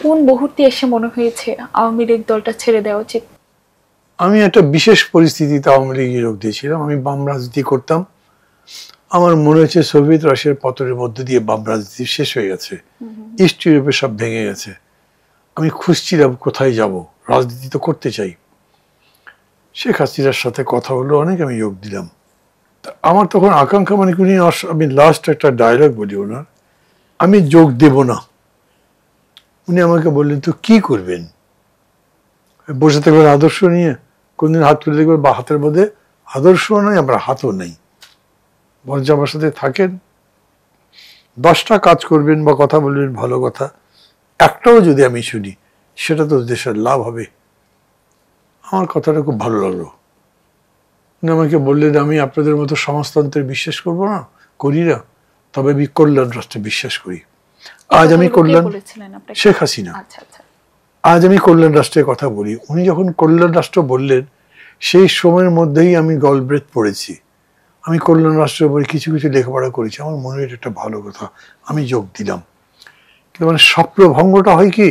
কোন মুহূর্তে এসে মনে হয়েছে আওয়ামী লীগ দলটা ছেড়ে দেওয়া উচিত? আমি একটা বিশেষ পরিস্থিতিতে আওয়ামী লীগে যোগ দিয়েছিলাম। আমি বাম রাজনীতি করতাম। আমার মনে হচ্ছে সোভিয়েত রাশিয়ার পতনের মধ্যে দিয়ে বাম রাজনীতি শেষ হয়ে গেছে, ইস্ট ইউরোপে সব ভেঙে গেছে। আমি খুঁজছিলাম কোথায় যাব, রাজনীতি তো করতে চাই। শেখ হাসিনার সাথে কথা হলো অনেক, আমি যোগ দিলাম। আমার তখন আকাঙ্ক্ষা, মানে উনি, আমি লাস্ট একটা ডায়লগ বলি ওনার, আমি যোগ দেব না। উনি আমাকে বললেন তো কি করবেন? বসে থাকবেন আদর্শ নিয়ে, কোনদিন হাত তুলে দেখবেন বা হাতের মধ্যে আদর্শ নাই, আমরা হাতও নেই। বরঞ্চ আমার সাথে থাকেন, 10টা কাজ করবেন বা কথা বলবেন, ভালো কথা, একটাও যদি আমি শুনি সেটা তো দেশের লাভ হবে। আমার কথাটা খুব ভালো লাগলো। উনি আমাকে বললেন, আমি আপনাদের মতো সমাজতন্ত্রে বিশ্বাস করব না, করি না, তবে আমি কল্যাণ রাষ্ট্রে বিশ্বাস করি। আজ আমি কল্যাণ, শেখ হাসিনা, আজ আমি কল্যাণ রাষ্ট্রের কথা বলি। উনি যখন কল্যাণ রাষ্ট্র বললেন, সেই সময়ের মধ্যেই আমি গলব্রেথ পড়েছি। আমি কল্যাণ রাষ্ট্রের উপরে কিছু কিছু লেখাপড়া করেছি। আমার মনে হয় একটা ভালো কথা, আমি যোগ দিলাম। কিন্তু মানে স্বপ্নভঙ্গটা হয় কি,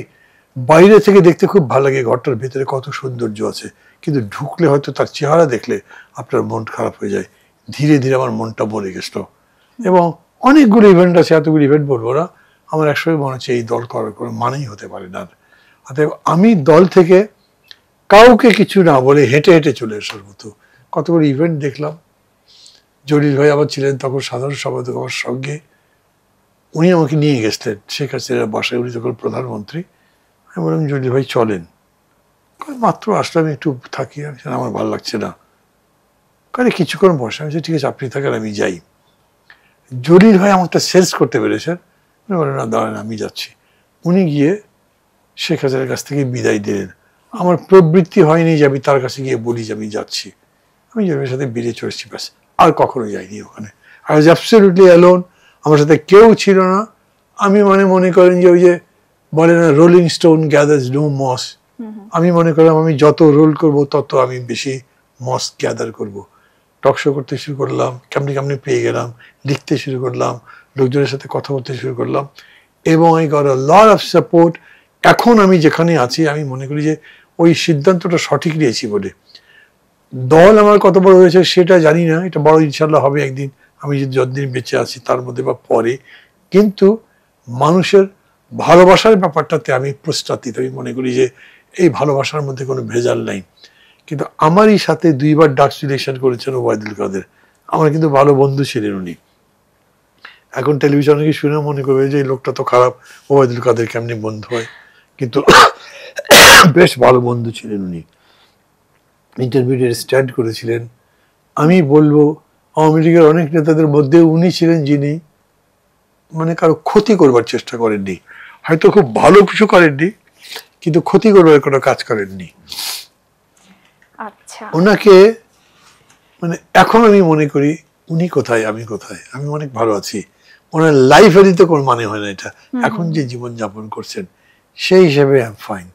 বাইরে থেকে দেখতে খুব ভালো লাগে, ঘরটার ভিতরে কত সৌন্দর্য আছে, কিন্তু ঢুকলে হয়তো তার চেহারা দেখলে আপনার মন খারাপ হয়ে যায়। ধীরে ধীরে আমার মনটা মরে গেছিল। এবং অনেকগুলো ইভেন্ট আছে, এতগুলো ইভেন্ট বলবো না। আমার একসময় মনে হচ্ছে এই দল করার কোনো মানেই হতে পারে না। অতএব আমি দল থেকে কাউকে কিছু না বলে হেঁটে হেঁটে চলে আসার মতো কতগুলো ইভেন্ট দেখলাম। জলিল ভাই আবার ছিলেন তখন সাধারণ সম্পাদক আমার সঙ্গে, উনি আমাকে নিয়ে গেছিলেন শেখ হাসিনার বাসায়, উনি তখন প্রধানমন্ত্রী। আমি বললাম, জলিল ভাই চলেন। মাত্র আসলাম, একটু থাকি। আমার ভালো লাগছে না, কারণ কিছুক্ষণ বসে। আমি ঠিক আছে, আপনি থাকেন, আমি যাই। জলিল ভাই আমারটা সেন্স করতে পেরেছেন। উনি বলেন, না দাঁড়ান, আমি যাচ্ছি। উনি গিয়ে শেখ হাসিনার কাছ থেকে বিদায় দিলেন। আমার প্রবৃত্তি হয়নি যে আমি তার কাছে গিয়ে বলি যে আমি যাচ্ছি। আমি জলিলের সাথে বেরিয়ে চলেছি, ব্যাস, আর কখনো যাইনি ওখানে। আই ওয়াজ অ্যাবসলিউটলি অ্যালোন, আমার সাথে কেউ ছিল না। আমি মনে করেন যে ওই যে বলে না, rolling stone gathers no moss. আমি মনে করলাম আমি যত রোল করব তত আমি বেশি মস গ্যাদার করব। টকশো করতে শুরু করলাম, কেমনি কেমনি পেয়ে গেলাম, লিখতে শুরু করলাম, লোকজনের সাথে কথা বলতে শুরু করলাম, এবং I got a lot of support. এখন আমি যেখানে আছি, আমি মনে করি যে ওই সিদ্ধান্তটা সঠিক নিয়েছি বলে। দল আমার কত বড় হয়েছে সেটা জানি না, এটা বড় ইনশাল্লাহ হবে একদিন, আমি যদি যতদিন বেঁচে আছি তার মধ্যে বা পরে। কিন্তু মানুষের ভালোবাসার ব্যাপারটাতে আমি প্রস্তাতিত। আমি মনে করি যে এই ভালোবাসার মধ্যে কোনো ভেজাল নাই। কিন্তু আমারই সাথে 2বার ডাক্স ইলেকশন করেছেন ওবায়দুল কাদের, আমার কিন্তু ভালো বন্ধু ছিলেন উনি। এখন টেলিভিশনে কি শুনে মনে করবে যে এই লোকটা তো খারাপ, ওবায়দুল কাদের কেমনি বন্ধু হয়, কিন্তু বেশ ভালো বন্ধু ছিলেন উনি। ইন্টারমিডিয়েট স্ট্যান্ড করেছিলেন। আমি বলবো আওয়ামী লীগের অনেক নেতাদের মধ্যে উনি ছিলেন যিনি মানে কারো ক্ষতি করবার চেষ্টা করেননি। হয়তো খুব ভালো কিছু করেননি, কিন্তু ক্ষতি করবার কোনো কাজ করেননি। আচ্ছা, ওনাকে মানে এখন আমি মনে করি উনি কোথায় আমি কোথায়, আমি অনেক ভালো আছি। ওনার লাইফেরই তো কোনো মানে হয় না এটা। এখন যে জীবন যাপন করছেন সেই হিসেবে আই এম ফাইন।